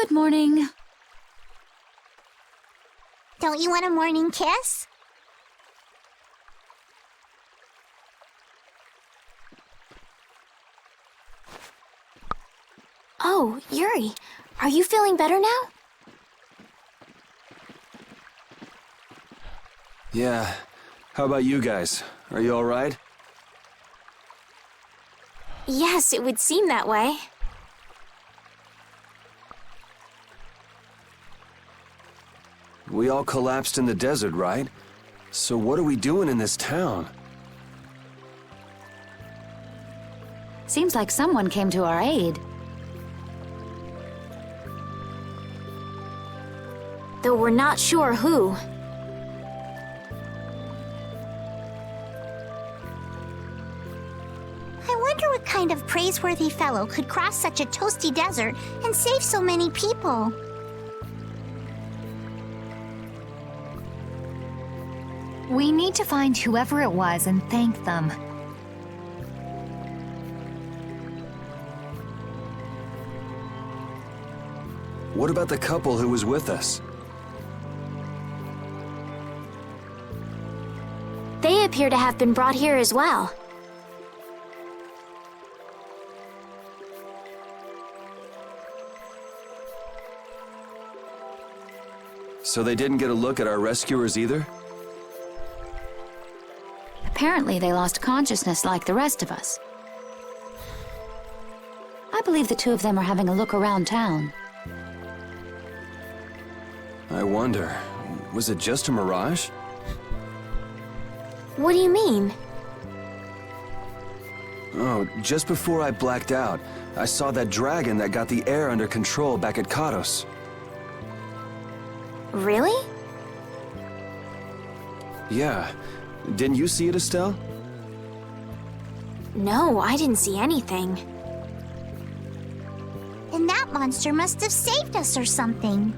Good morning. Don't you want a morning kiss? Oh, Yuri, are you feeling better now? Yeah. How about you guys? Are you all right? Yes, it would seem that way. We all collapsed in the desert, right? So what are we doing in this town? Seems like someone came to our aid. Though we're not sure who. I wonder what kind of praiseworthy fellow could cross such a toasty desert and save so many people. We need to find whoever it was and thank them. What about the couple who was with us? They appear to have been brought here as well. So they didn't get a look at our rescuers either? Apparently they lost consciousness like the rest of us. I believe the two of them are having a look around town. I wonder, was it just a mirage? What do you mean? Oh, just before I blacked out, I saw that dragon that got the air under control back at Katos. Really? Yeah. Didn't you see it, Estelle? No, I didn't see anything. And that monster must have saved us or something.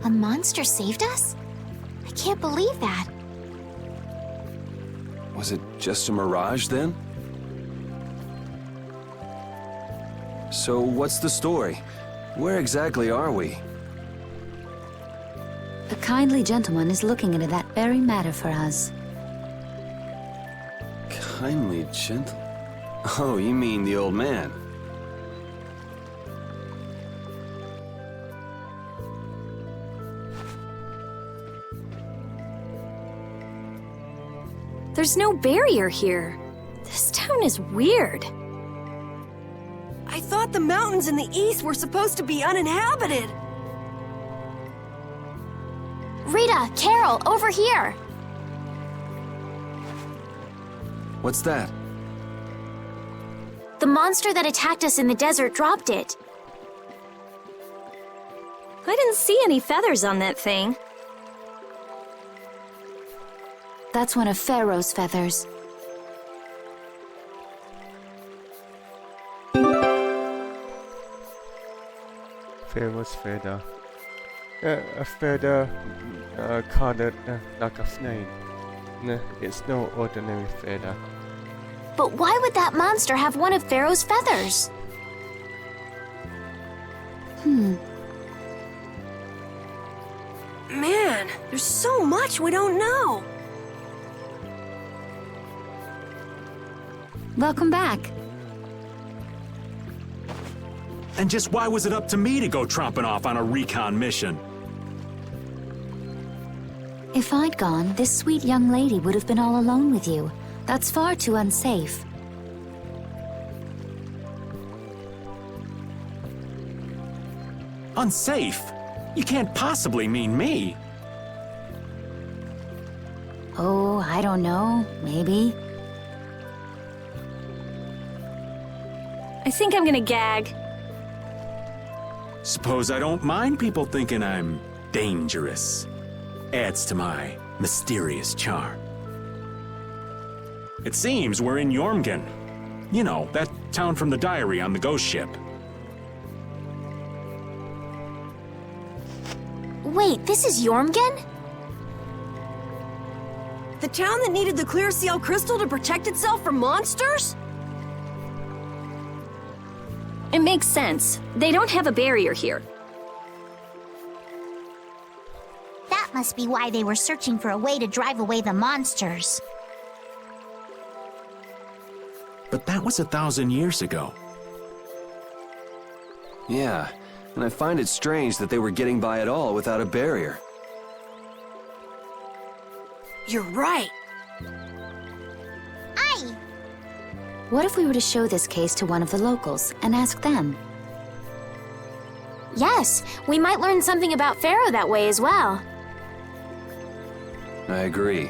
A monster saved us? I can't believe that. Was it just a mirage then? So what's the story? Where exactly are we? A kindly gentleman is looking into that very matter for us. Kindly gentle? Oh, you mean the old man? There's no barrier here. This town is weird. I thought the mountains in the east were supposed to be uninhabited. Rita, Carol, over here! What's that? The monster that attacked us in the desert dropped it. I didn't see any feathers on that thing. That's one of Pharaoh's feathers. Pharaoh's feather. A feather colored like a snake. No, it's no ordinary feather. But why would that monster have one of Pharaoh's feathers? Man, there's so much we don't know. Welcome back. And just why was it up to me to go tromping off on a recon mission? If I'd gone, this sweet young lady would have been all alone with you. That's far too unsafe. Unsafe? You can't possibly mean me. Oh, I don't know. Maybe. I think I'm gonna gag. Suppose I don't mind people thinking I'm dangerous. Adds to my mysterious charm. It seems we're in Jormungand. You know, that town from the diary on the ghost ship. Wait, this is Jormungand? The town that needed the clear seal crystal to protect itself from monsters? It makes sense. They don't have a barrier here. That must be why they were searching for a way to drive away the monsters. But that was 1,000 years ago. Yeah, and I find it strange that they were getting by at all without a barrier. You're right. Aye! What if we were to show this case to one of the locals and ask them? Yes, we might learn something about Pharaoh that way as well. I agree.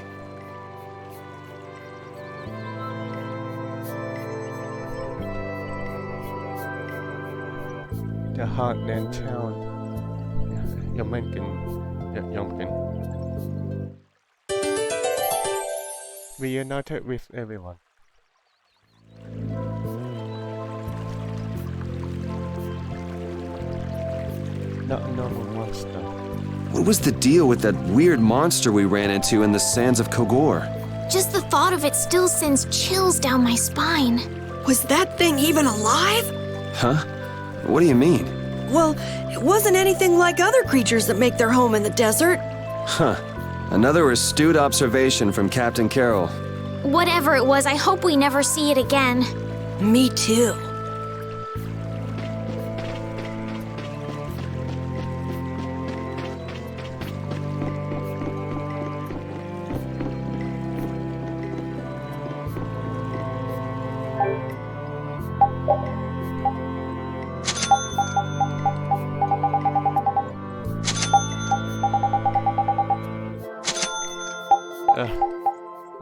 The Heartland Town. Yomkin. Reunited with everyone. Not a normal monster. What was the deal with that weird monster we ran into in the sands of Kogor? Just the thought of it still sends chills down my spine. Was that thing even alive? Huh? What do you mean? Well, it wasn't anything like other creatures that make their home in the desert. Huh. Another astute observation from Captain Carroll. Whatever it was, I hope we never see it again. Me too.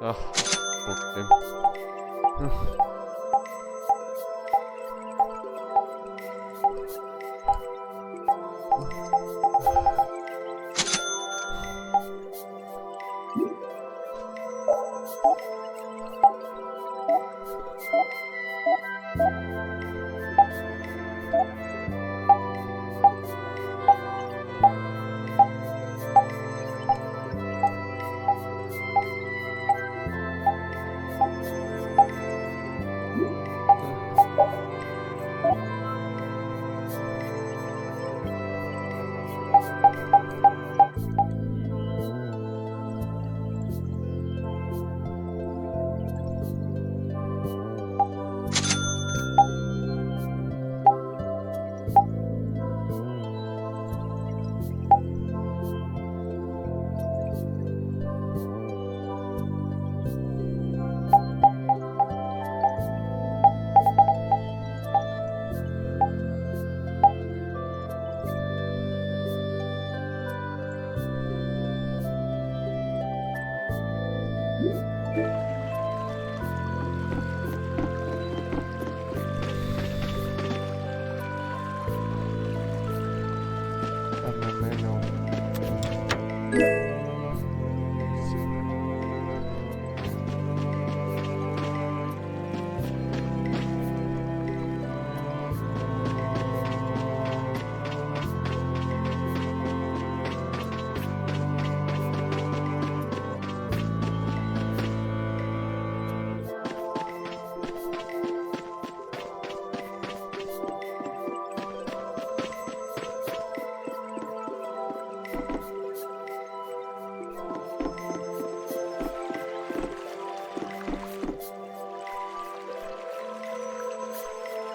Fuck them.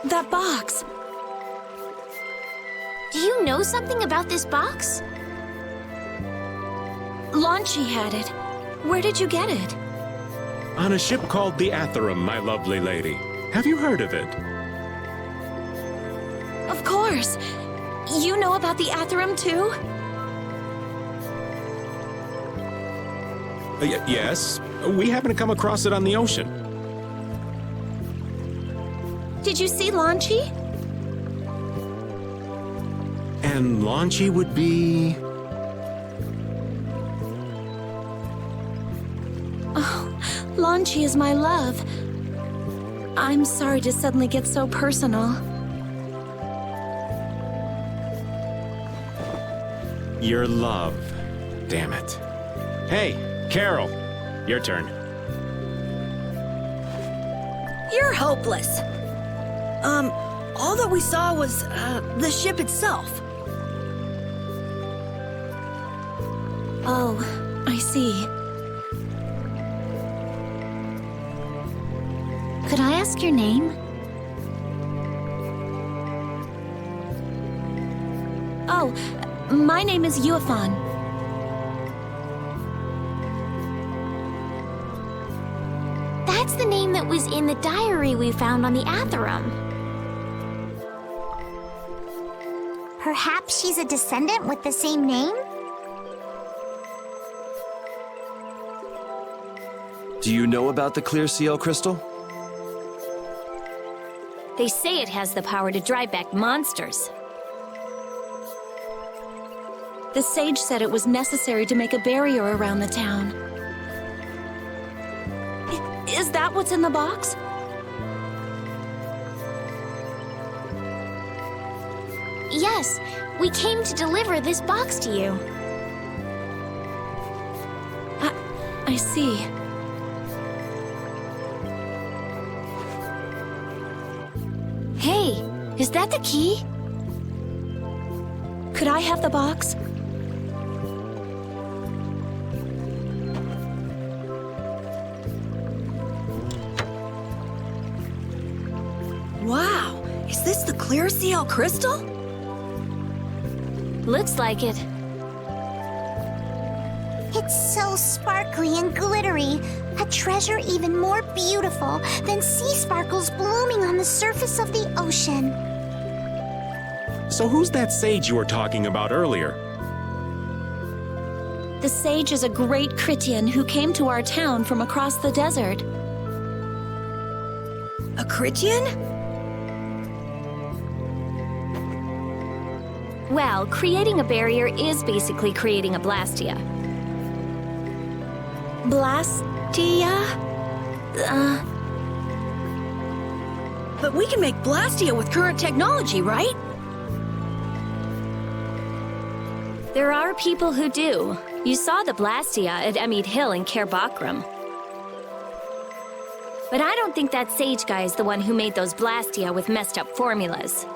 That box. Do you know something about this box? Launchy had it. Where did you get it? On a ship called the Atherum, my lovely lady. Have you heard of it? Of course. You know about the Atherum too? Yes. We happen to come across it on the ocean. Did you see Launchy? And Launchy would be... Launchy is my love. I'm sorry to suddenly get so personal. Your love. Damn it. Hey, Carol. Your turn. You're hopeless. All that we saw was, the ship itself. Oh, I see. Could I ask your name? Oh, my name is Yuafan. That's the name that was in the diary we found on the Atherum. Perhaps she's a descendant with the same name? Do you know about the clear CL crystal? They say it has the power to drive back monsters. The sage said it was necessary to make a barrier around the town. Is that what's in the box? Yes, we came to deliver this box to you. I see. Hey, is that the key? Could I have the box? Wow, is this the clear CL crystal? Looks like it. It's so sparkly and glittery, a treasure even more beautiful than sea sparkles blooming on the surface of the ocean. So who's that sage you were talking about earlier? The sage is a great Critian who came to our town from across the desert. A Critian? Well, creating a barrier is basically creating a Blastia. Blastia? But we can make Blastia with current technology, right? There are people who do. You saw the Blastia at Emmead Hill in Cair Bakram. But I don't think that sage guy is the one who made those Blastia with messed up formulas.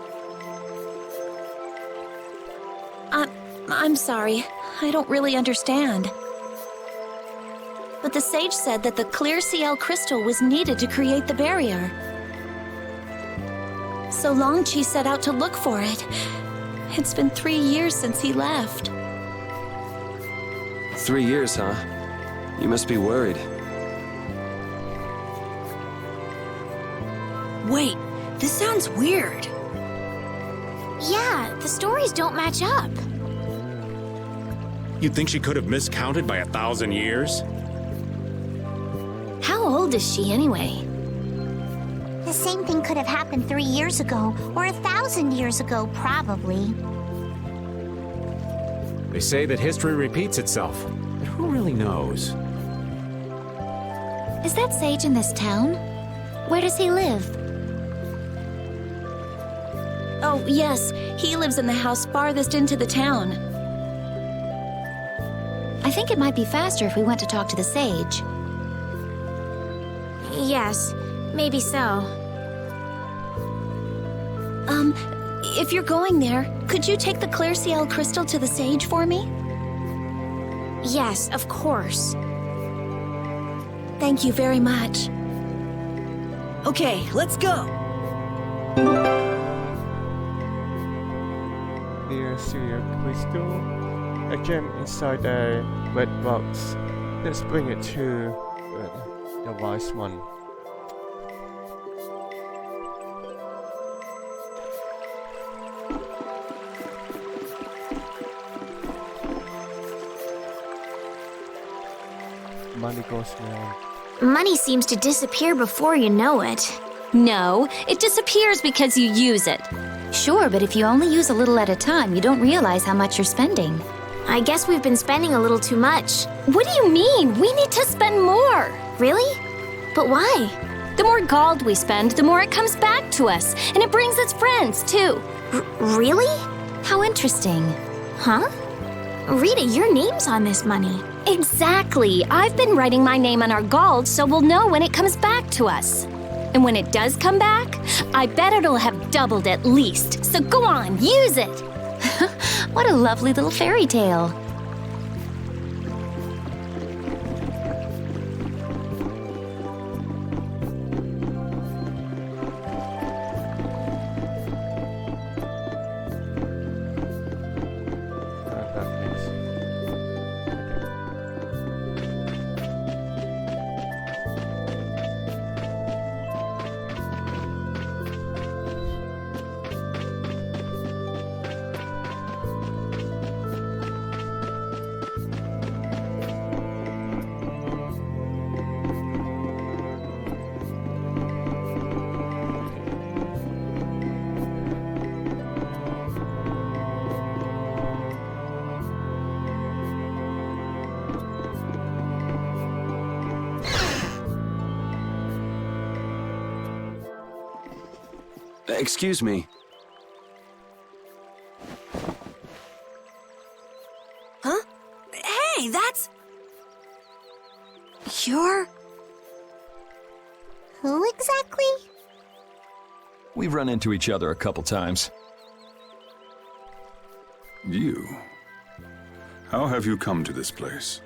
I'm sorry. I don't really understand. But the sage said that the clear CL crystal was needed to create the barrier. So Longchi set out to look for it. It's been 3 years since he left. 3 years, huh? You must be worried. Wait, this sounds weird. Yeah, the stories don't match up. You'd think she could have miscounted by 1,000 years? How old is she anyway? The same thing could have happened 3 years ago, or 1,000 years ago, probably. They say that history repeats itself, but who really knows? Is that sage in this town? Where does he live? Oh, yes, he lives in the house farthest into the town. I think it might be faster if we went to talk to the sage. Yes, maybe so. If you're going there, could you take the clear CL crystal to the sage for me? Yes, of course. Thank you very much. Okay, let's go. Near Syria crystal. A gem inside a red box. Let's bring it to the wise one. Money goes now. Money seems to disappear before you know it. No, it disappears because you use it. Sure, but if you only use a little at a time, you don't realize how much you're spending. I guess we've been spending a little too much. What do you mean? We need to spend more. Really? But why? The more gold we spend, the more it comes back to us. And it brings its friends, too. Really? How interesting. Huh? Rita, your name's on this money. Exactly. I've been writing my name on our gold so we'll know when it comes back to us. And when it does come back, I bet it'll have doubled at least. So go on, use it! What a lovely little fairy tale. Excuse me. Huh? Hey, that's... You're... Who exactly? We've run into each other a couple times. You? How have you come to this place?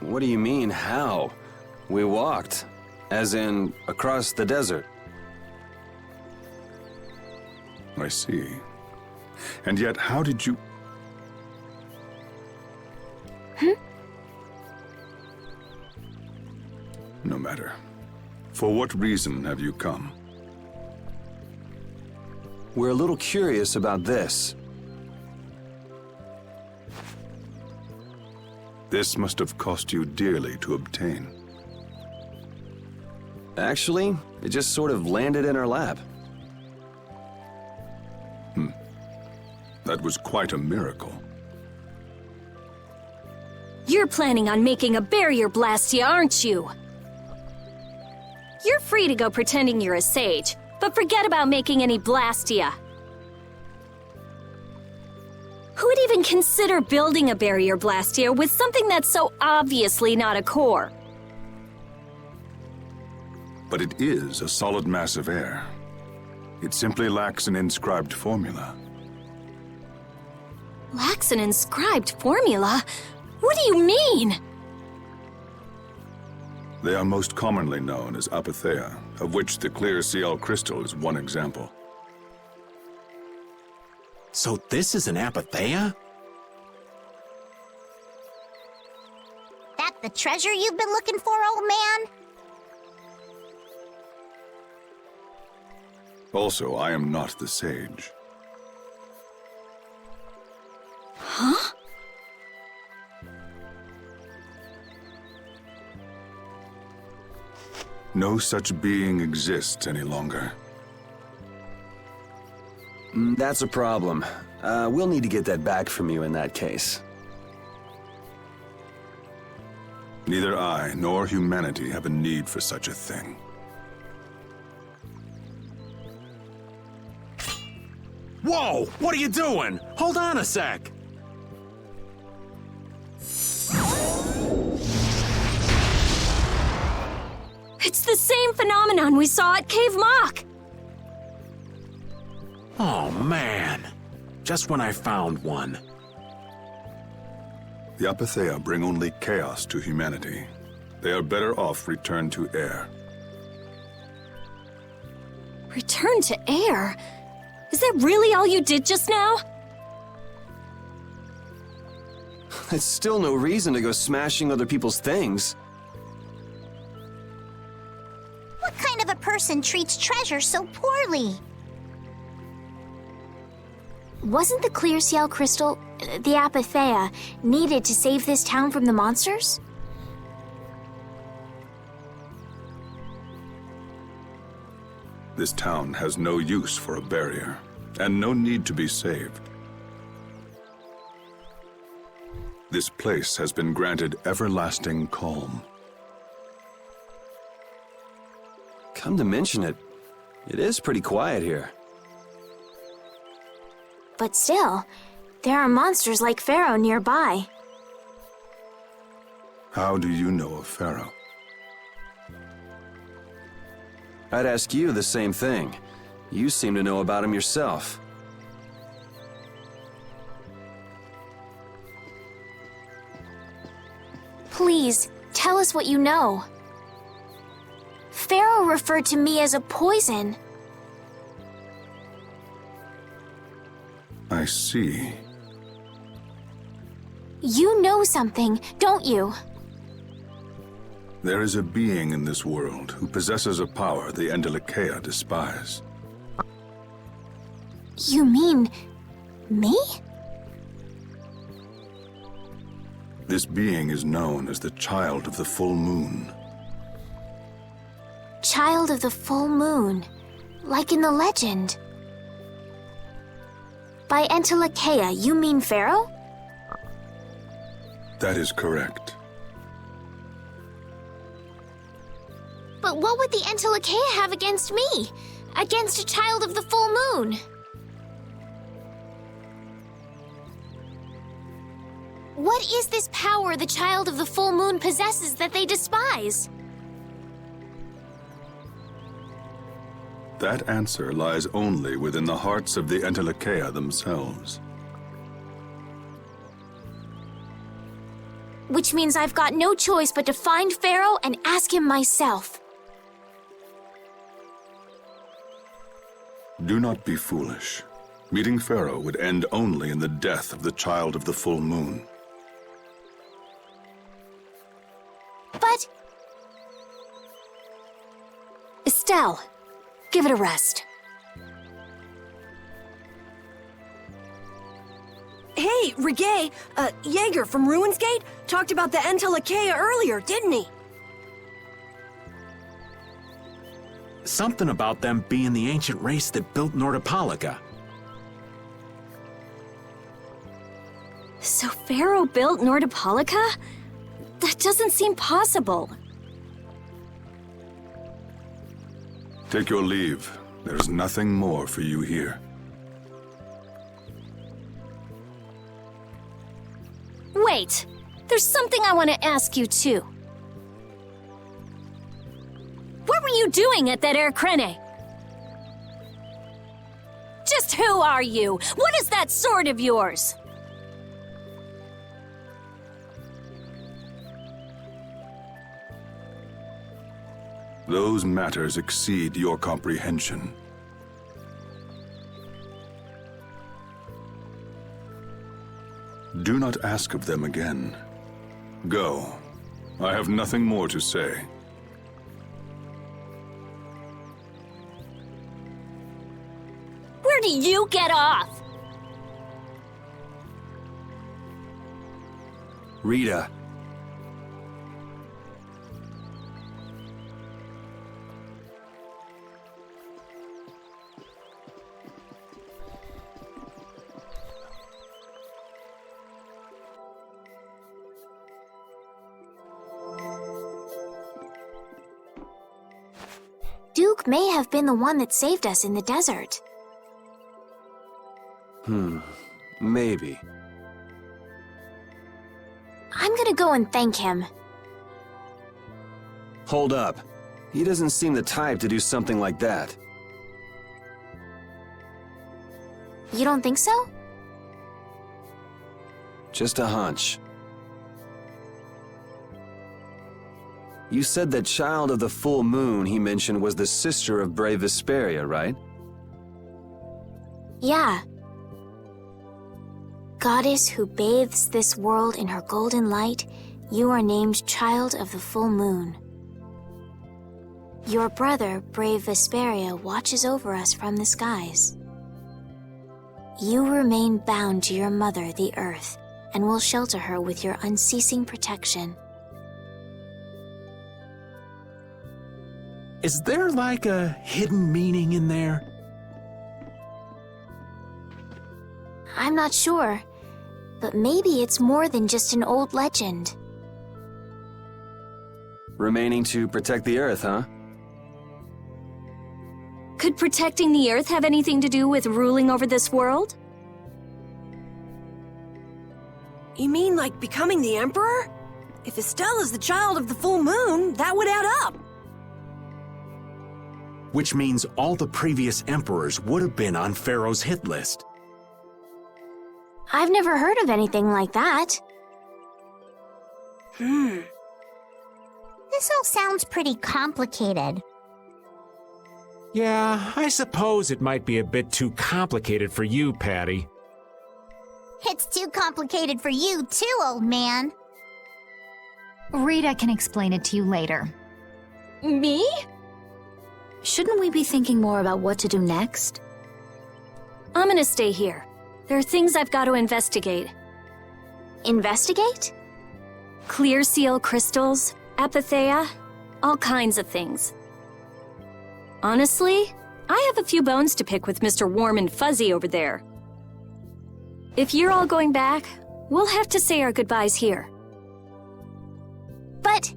What do you mean, how? We walked. As in, across the desert. I see. And yet, how did you... No matter. For what reason have you come? We're a little curious about this. This must have cost you dearly to obtain. Actually, it just sort of landed in our lap. That was quite a miracle. You're planning on making a barrier blastia, aren't you? You're free to go pretending you're a sage, but forget about making any blastia. Who would even consider building a barrier blastia with something that's so obviously not a core? But it is a solid mass of air. It simply lacks an inscribed formula. Lacks an inscribed formula? What do you mean? They are most commonly known as apatheia, of which the clear CL crystal is one example. So this is an apatheia? That the treasure you've been looking for, old man? Also, I am not the sage. Huh? No such being exists any longer. That's a problem. We'll need to get that back from you in that case. Neither I nor humanity have a need for such a thing. Whoa! What are you doing? Hold on a sec! It's the same phenomenon we saw at Cave Mock! Oh, man. Just when I found one. The apatheia bring only chaos to humanity. They are better off returned to air. Return to air? Is that really all you did just now? It's still no reason to go smashing other people's things. What kind of a person treats treasure so poorly? Wasn't the clear CL crystal, the apatheia, needed to save this town from the monsters? This town has no use for a barrier, and no need to be saved. This place has been granted everlasting calm. Come to mention it, it is pretty quiet here. But still, there are monsters like Pharaoh nearby. How do you know of Pharaoh? I'd ask you the same thing. You seem to know about him yourself. Please, tell us what you know. Pharaoh referred to me as a poison. I see. You know something, don't you? There is a being in this world who possesses a power the Endelakea despise. You mean me? This being is known as the Child of the Full Moon. Child of the full moon, like in the legend. By Endelakea, you mean Pharaoh? That is correct. But what would the Endelakea have against me? Against a child of the full moon? What is this power the child of the full moon possesses that they despise? That answer lies only within the hearts of the Endelakea themselves. Which means I've got no choice but to find Pharaoh and ask him myself. Do not be foolish. Meeting Pharaoh would end only in the death of the Child of the Full Moon. But... Estelle, give it a rest. Hey, Reggae, Jaeger from Ruinsgate talked about the Endelakea earlier, didn't he? Something about them being the ancient race that built Nordopolica. So Pharaoh built Nordopolica? That doesn't seem possible. Take your leave. There's nothing more for you here. Wait, there's something I want to ask you too. What were you doing at that Air Krene? Just who are you? What is that sword of yours? Those matters exceed your comprehension. Do not ask of them again. Go. I have nothing more to say. Where do you get off? Rita. Duke may have been the one that saved us in the desert. Maybe. I'm gonna go and thank him. Hold up. He doesn't seem the type to do something like that. You don't think so? Just a hunch. You said that Child of the Full Moon he mentioned was the sister of brave Vesperia, right? Yeah. Goddess who bathes this world in her golden light, you are named Child of the Full Moon. Your brother, brave Vesperia, watches over us from the skies. You remain bound to your mother, the Earth, and will shelter her with your unceasing protection. Is there like a hidden meaning in there? I'm not sure, but maybe it's more than just an old legend. Remaining to protect the Earth, huh? Could protecting the Earth have anything to do with ruling over this world? You mean like becoming the Emperor? If Estelle is the Child of the Full Moon, that would add up. which means all the previous emperors would have been on Pharaoh's hit list. I've never heard of anything like that. This all sounds pretty complicated. Yeah, I suppose it might be a bit too complicated for you, Patty. It's too complicated for you too, old man. Rita can explain it to you later. Me? Shouldn't we be thinking more about what to do next? I'm gonna stay here. There are things I've got to investigate. Investigate? Clear seal crystals, apatheia, all kinds of things. Honestly, I have a few bones to pick with Mr. Warm and Fuzzy over there. If you're all going back, we'll have to say our goodbyes here. But...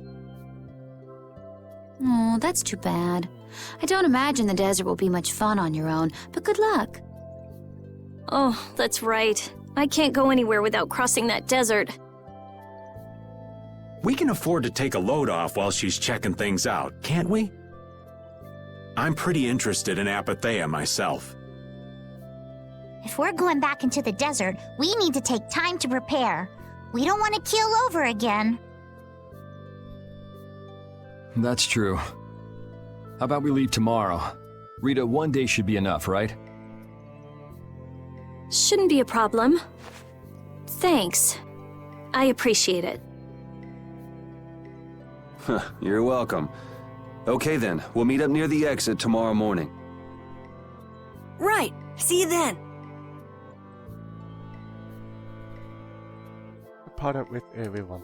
Oh, that's too bad. I don't imagine the desert will be much fun on your own, but good luck. Oh, that's right. I can't go anywhere without crossing that desert. We can afford to take a load off while she's checking things out, can't we? I'm pretty interested in apatheia myself. If we're going back into the desert, we need to take time to prepare. We don't want to keel over again. That's true. How about we leave tomorrow? Rita, one day should be enough, right? Shouldn't be a problem. Thanks. I appreciate it. You're welcome. Okay then, we'll meet up near the exit tomorrow morning. Right. See you then. Part up with everyone.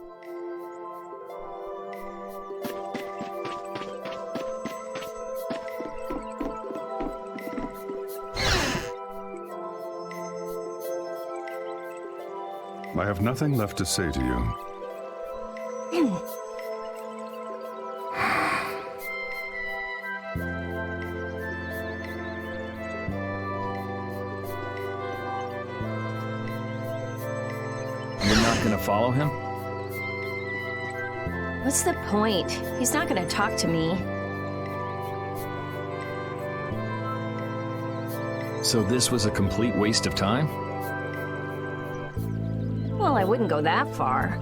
I have nothing left to say to you. You're not gonna follow him? What's the point? He's not gonna talk to me. So this was a complete waste of time? Well, I wouldn't go that far.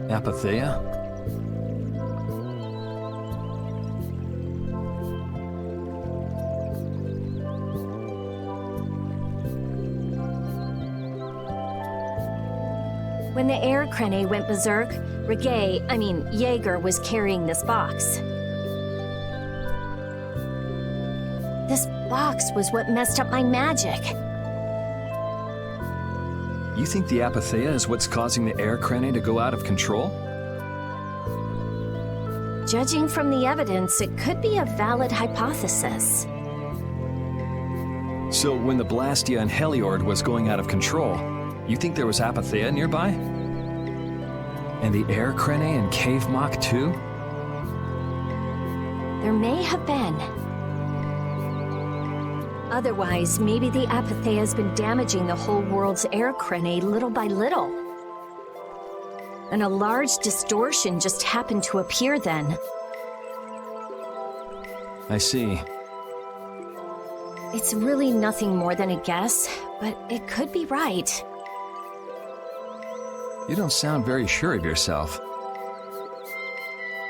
Apatheia? When the air crane went berserk, Jaeger was carrying this box. This box was what messed up my magic. You think the apatheia is what's causing the air crane to go out of control? Judging from the evidence, it could be a valid hypothesis. So when the Blastia and Heliord was going out of control, you think there was apatheia nearby? And the air crane and cave mock too? There may have been. Otherwise, maybe the apatheia has been damaging the whole world's air crane little by little. And a large distortion just happened to appear then. I see. It's really nothing more than a guess, but it could be right. You don't sound very sure of yourself.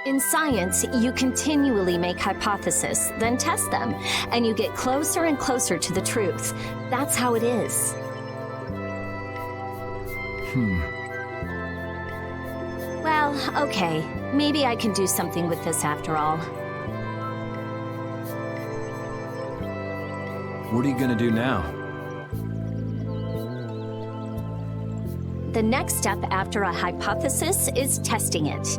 In science, you continually make hypotheses, then test them, and you get closer and closer to the truth. That's how it is. Well, okay. Maybe I can do something with this after all. What are you gonna do now? The next step after a hypothesis is testing it.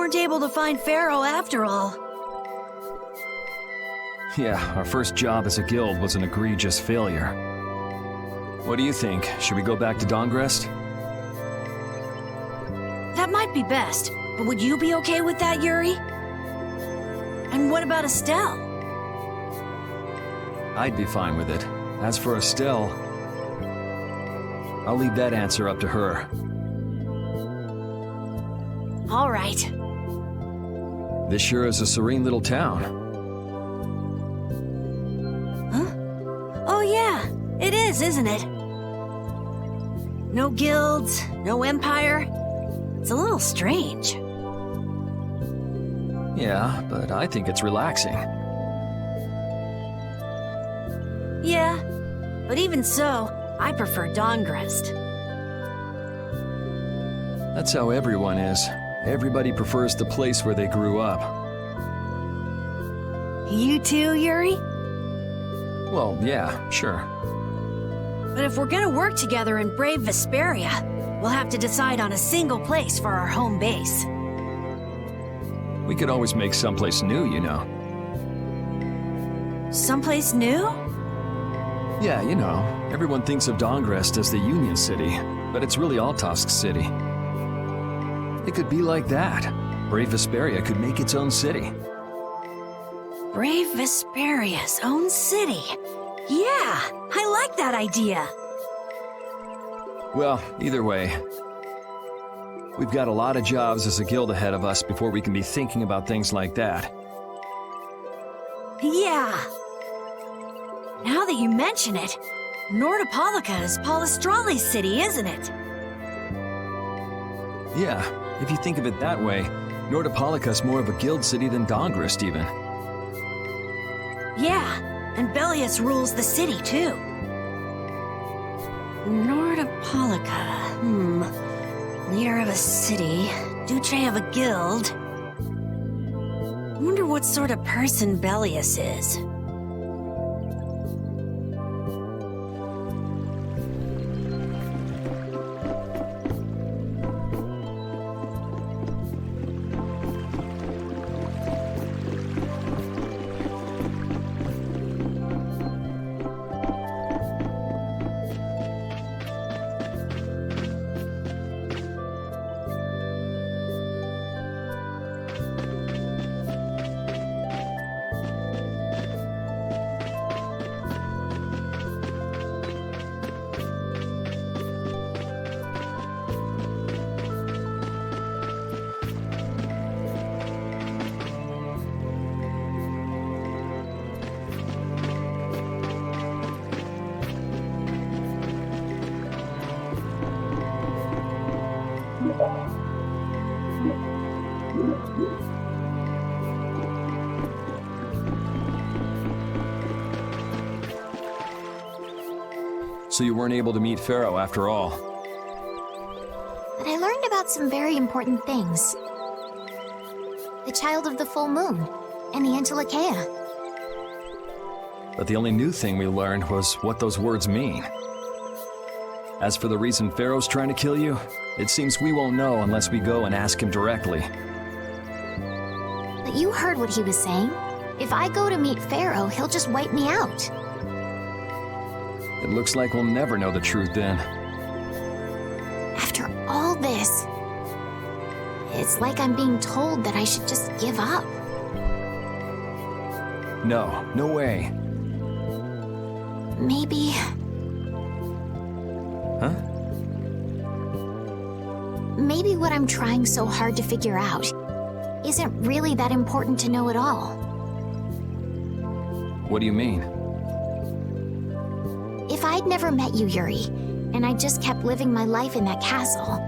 weren't able to find Pharaoh after all. Yeah, our first job as a guild was an egregious failure. What do you think? Should we go back to Dongrest? That might be best, but would you be okay with that, Yuri? And what about Estelle? I'd be fine with it. As for Estelle, I'll leave that answer up to her. All right. This sure is a serene little town. Huh? Oh yeah, it is, isn't it? No guilds, no empire. It's a little strange. Yeah, but I think it's relaxing. Yeah, but even so, I prefer Dongrest. That's how everyone is. Everybody prefers the place where they grew up. You too, Yuri? Well, yeah, sure. But if we're gonna work together and brave Vesperia, we'll have to decide on a single place for our home base. We could always make someplace new, you know. Someplace new? Yeah, you know, everyone thinks of Dongrest as the Union City, but it's really Altosk City. It could be like that. Brave Vesperia could make its own city. Brave Vesperia's own city. Yeah, I like that idea. Well, either way, we've got a lot of jobs as a guild ahead of us before we can be thinking about things like that. Yeah. Now that you mention it, Nordopolica is Polystrali's city, isn't it? Yeah, if you think of it that way, Nordopolica's more of a guild city than Dongrest, even. Yeah, and Bellius rules the city, too. Nordopolica, leader of a city, Duce of a guild. Wonder what sort of person Bellius is. So you weren't able to meet Pharaoh after all. But I learned about some very important things. The child of the full moon, and the Entelakea. But the only new thing we learned was what those words mean. As for the reason Pharaoh's trying to kill you, it seems we won't know unless we go and ask him directly. But you heard what he was saying. If I go to meet Pharaoh, he'll just wipe me out. It looks like we'll never know the truth then. After all this, it's like I'm being told that I should just give up. No, no way. Maybe... Huh? Maybe what I'm trying so hard to figure out isn't really that important to know at all. What do you mean? If I'd never met you, Yuri, and I just kept living my life in that castle,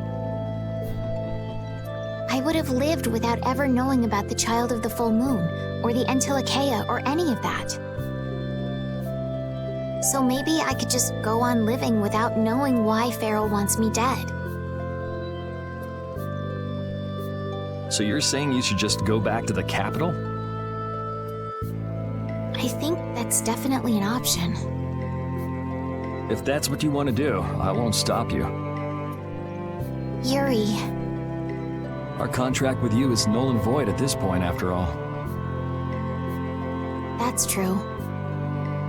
I would have lived without ever knowing about the Child of the Full Moon, or the Entelakea, or any of that. So maybe I could just go on living without knowing why Pharaoh wants me dead. So you're saying you should just go back to the capital? I think that's definitely an option. If that's what you want to do, I won't stop you. Yuri, Our contract with you is null and void at this point, after all. That's true.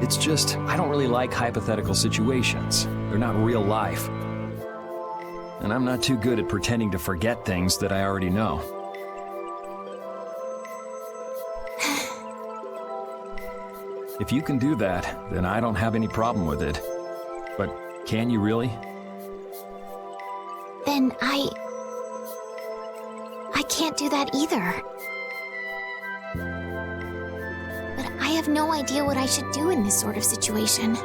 It's just, I don't really like hypothetical situations. They're not real life. And I'm not too good at pretending to forget things that I already know. If you can do that, then I don't have any problem with it. But can you really? Then I can't do that either. But I have no idea what I should do in this sort of situation.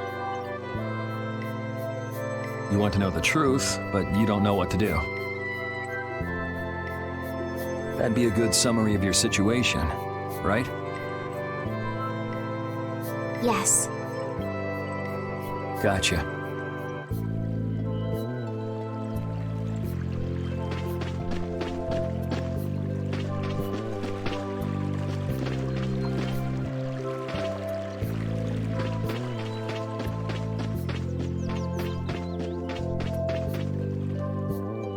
You want to know the truth, but you don't know what to do. That'd be a good summary of your situation, right? Yes. Gotcha.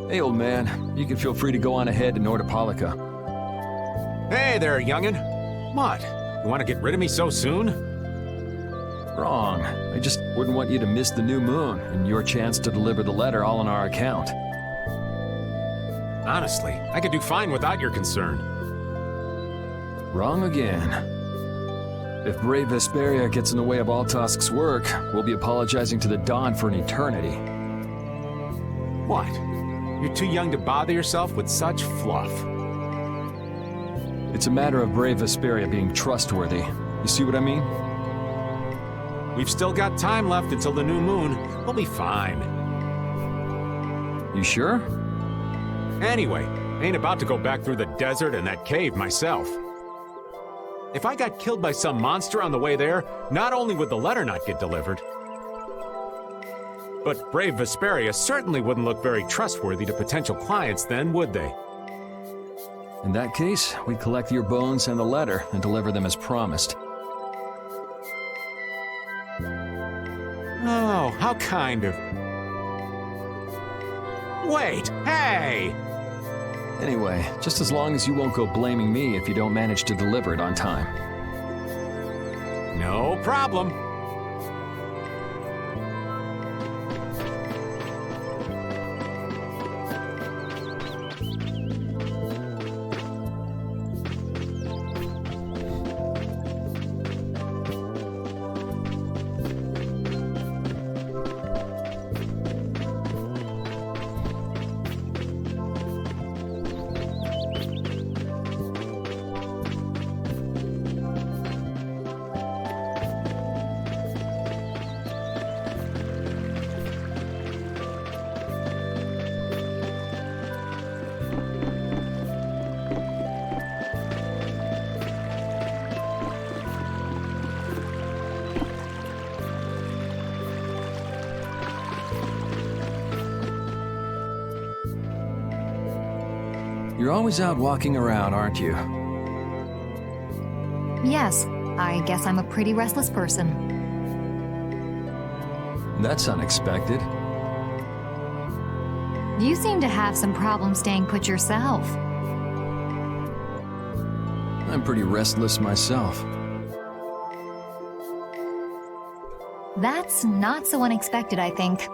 Hey, old man. You can feel free to go on ahead to Nordopolica. Hey there, youngin'. What? You want to get rid of me so soon? Wrong. I just wouldn't want you to miss the new moon and your chance to deliver the letter all on our account. Honestly, I could do fine without your concern. Wrong again. If Brave Vesperia gets in the way of Altosk's work, we'll be apologizing to the Dawn for an eternity. What? You're too young to bother yourself with such fluff. It's a matter of Brave Vesperia being trustworthy. You see what I mean? We've still got time left until the new moon. We'll be fine. You sure? Anyway, I ain't about to go back through the desert and that cave myself. If I got killed by some monster on the way there, not only would the letter not get delivered, but Brave Vesperia certainly wouldn't look very trustworthy to potential clients then, would they? In that case, we collect your bones and the letter and deliver them as promised. Oh, how kind of... Wait, hey! Anyway, just as long as you won't go blaming me if you don't manage to deliver it on time. No problem. You're always out walking around, aren't you? Yes, I guess I'm a pretty restless person. That's unexpected. You seem to have some problems staying put yourself. I'm pretty restless myself. That's not so unexpected, I think.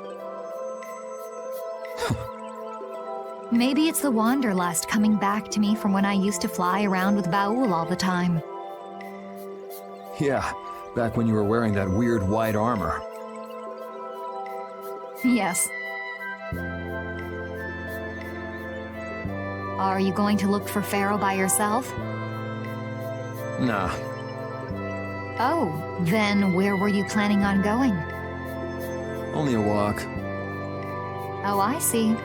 Maybe it's the wanderlust coming back to me from when I used to fly around with Baul all the time. Yeah, back when you were wearing that weird white armor. Yes. Are you going to look for Pharaoh by yourself? Nah. Oh, then where were you planning on going? Only a walk. Oh, I see.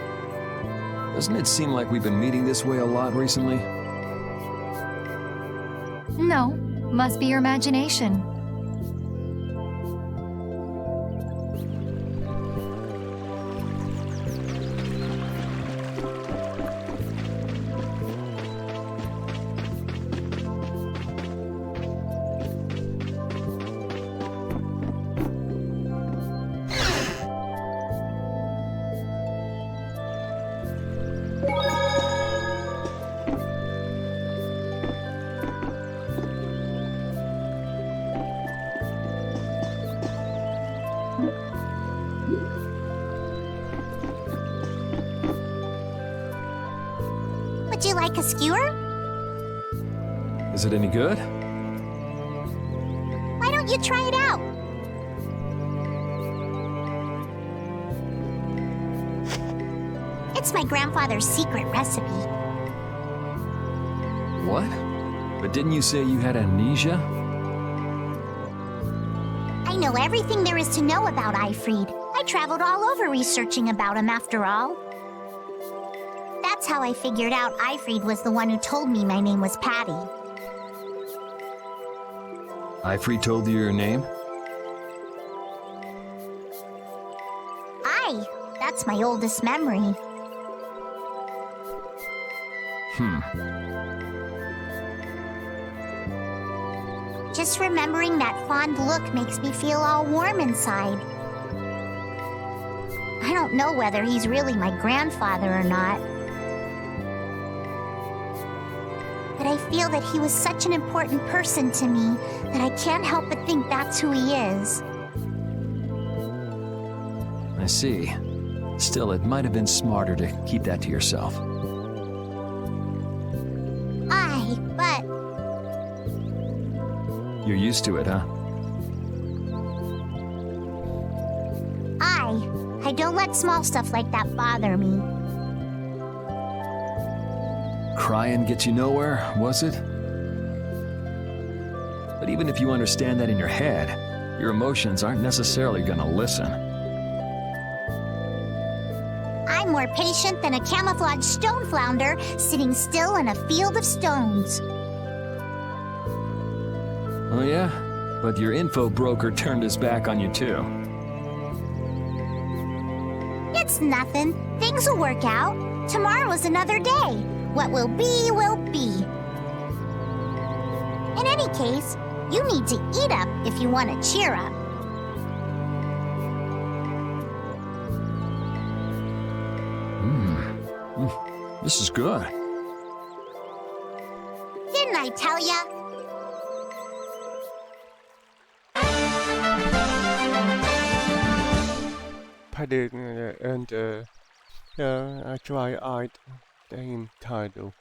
Doesn't it seem like we've been meeting this way a lot recently? No, must be your imagination. Would you like a skewer? Is it any good? Why don't you try it out? It's my grandfather's secret recipe. What? But didn't you say you had amnesia? I know everything there is to know about Eifried. I traveled all over researching about him after all. That's how I figured out Eifried was the one who told me my name was Patty. Eifried told you your name? That's my oldest memory. Just remembering that fond look makes me feel all warm inside. I don't know whether he's really my grandfather or not. But I feel that he was such an important person to me that I can't help but think that's who he is. I see. Still, it might have been smarter to keep that to yourself. But... You're used to it, huh? I don't let small stuff like that bother me. Crying get you nowhere, was it? But even if you understand that in your head, your emotions aren't necessarily gonna listen. I'm more patient than a camouflaged stone flounder sitting still in a field of stones. Oh yeah? But your info broker turned his back on you too. It's nothing. Things will work out. Tomorrow is another day. What will be, will be. In any case, you need to eat up if you want to cheer up. This is good. Didn't I tell ya? Padded and dry-eyed Dame title.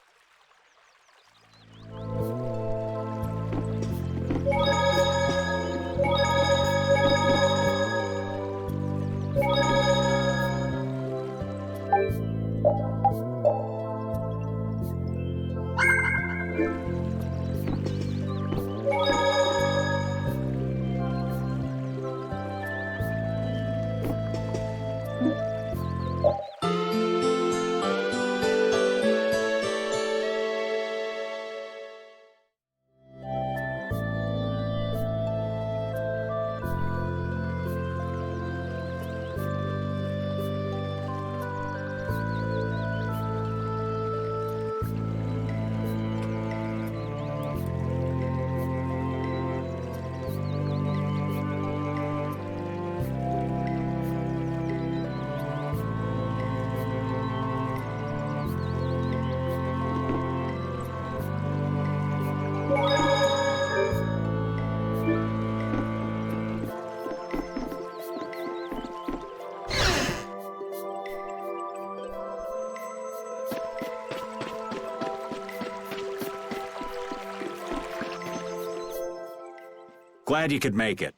Glad you could make it.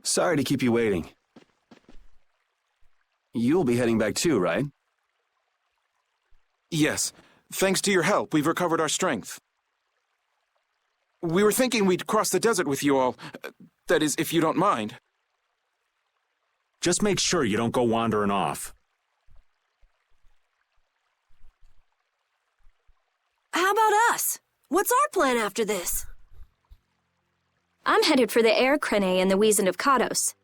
Sorry to keep you waiting. You'll be heading back too, right? Yes. Thanks to your help, we've recovered our strength. We were thinking we'd cross the desert with you all. That is, if you don't mind. Just make sure you don't go wandering off. How about us? What's our plan after this? I'm headed for the Air Crene and the Wiesen of Kados.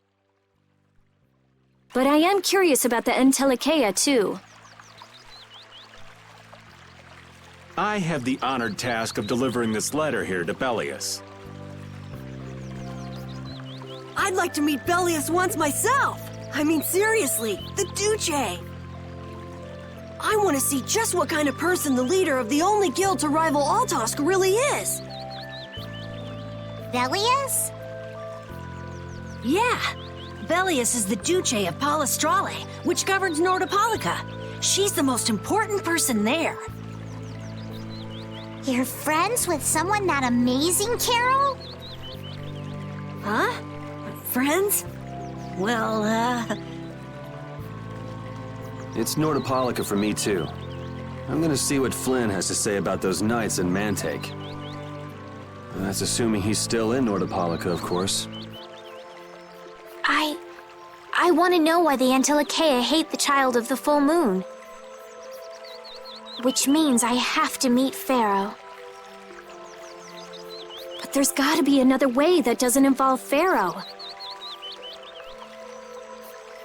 But I am curious about the Entelikeia, too. I have the honored task of delivering this letter here to Bellius. I'd like to meet Bellius once myself. I mean, seriously, the Duce. I want to see just what kind of person the leader of the only guild to rival Altosk really is. Bellius? Yeah. Bellius is the Duce of Palestrale, which governs Nordopolica. She's the most important person there. You're friends with someone that amazing, Carol? Huh? Friends? Well, It's Nordopolica for me, too. I'm gonna see what Flynn has to say about those knights in Mantake. That's assuming he's still in Nordopolica, of course. I want to know why the Antilochea hate the child of the full moon. Which means I have to meet Pharaoh. But there's gotta be another way that doesn't involve Pharaoh.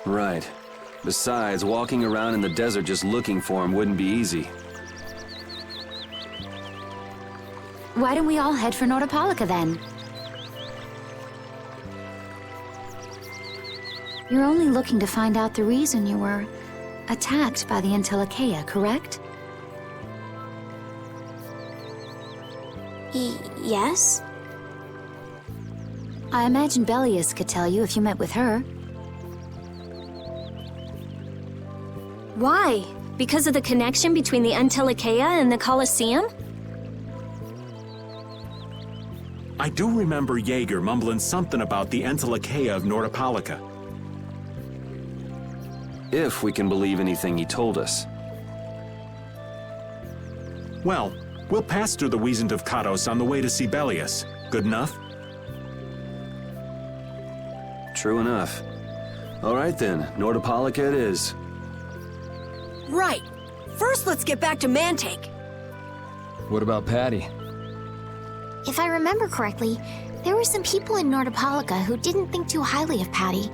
Right. Besides, walking around in the desert just looking for him wouldn't be easy. Why don't we all head for Nordopolica then? You're only looking to find out the reason you were attacked by the Antilochea, correct? Yes? I imagine Belius could tell you if you met with her. Why? Because of the connection between the Antilochea and the Colosseum? I do remember Jaeger mumbling something about the Antilochea of Nordopolica. If we can believe anything he told us. Well, we'll pass through the Wiesent of Kados on the way to see Belius. Good enough? True enough. All right then, Nordopolica it is. right. First, let's get back to Mantake. What about Patty? If I remember correctly, there were some people in Nordopolica who didn't think too highly of Patty.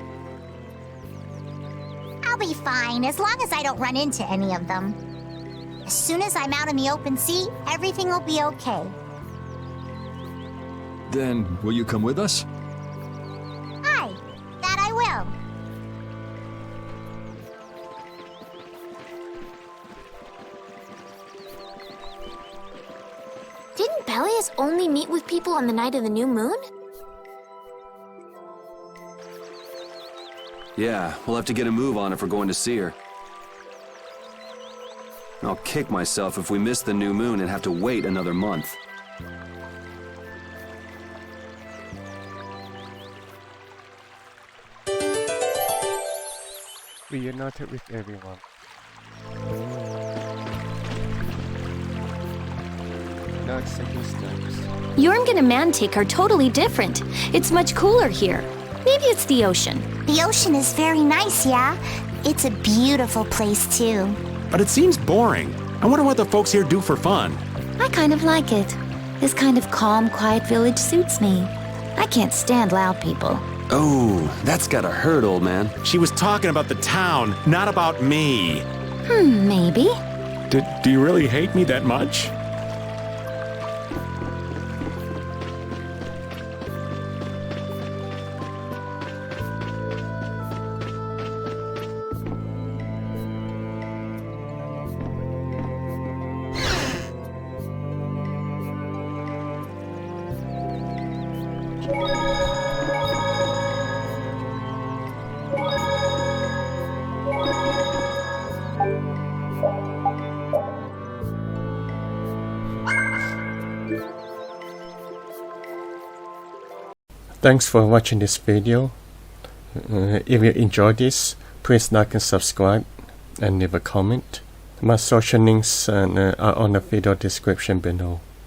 I'll be fine, as long as I don't run into any of them. As soon as I'm out in the open sea, everything will be okay. Then, will you come with us? Aye, that I will. Didn't Belias only meet with people on the night of the new moon? Yeah, we'll have to get a move on if we're going to see her. I'll kick myself if we miss the new moon and have to wait another month. Reunited with everyone. Now taking steps. Yormgun and Mantake are totally different. It's much cooler here. Maybe it's the ocean. The ocean is very nice, yeah? It's a beautiful place, too. But it seems boring. I wonder what the folks here do for fun. I kind of like it. This kind of calm, quiet village suits me. I can't stand loud people. Oh, that's gotta hurt, old man. She was talking about the town, not about me. Maybe. Do you really hate me that much? Thanks for watching this video. If you enjoyed this, please like and subscribe and leave a comment. My social links are on the video description below.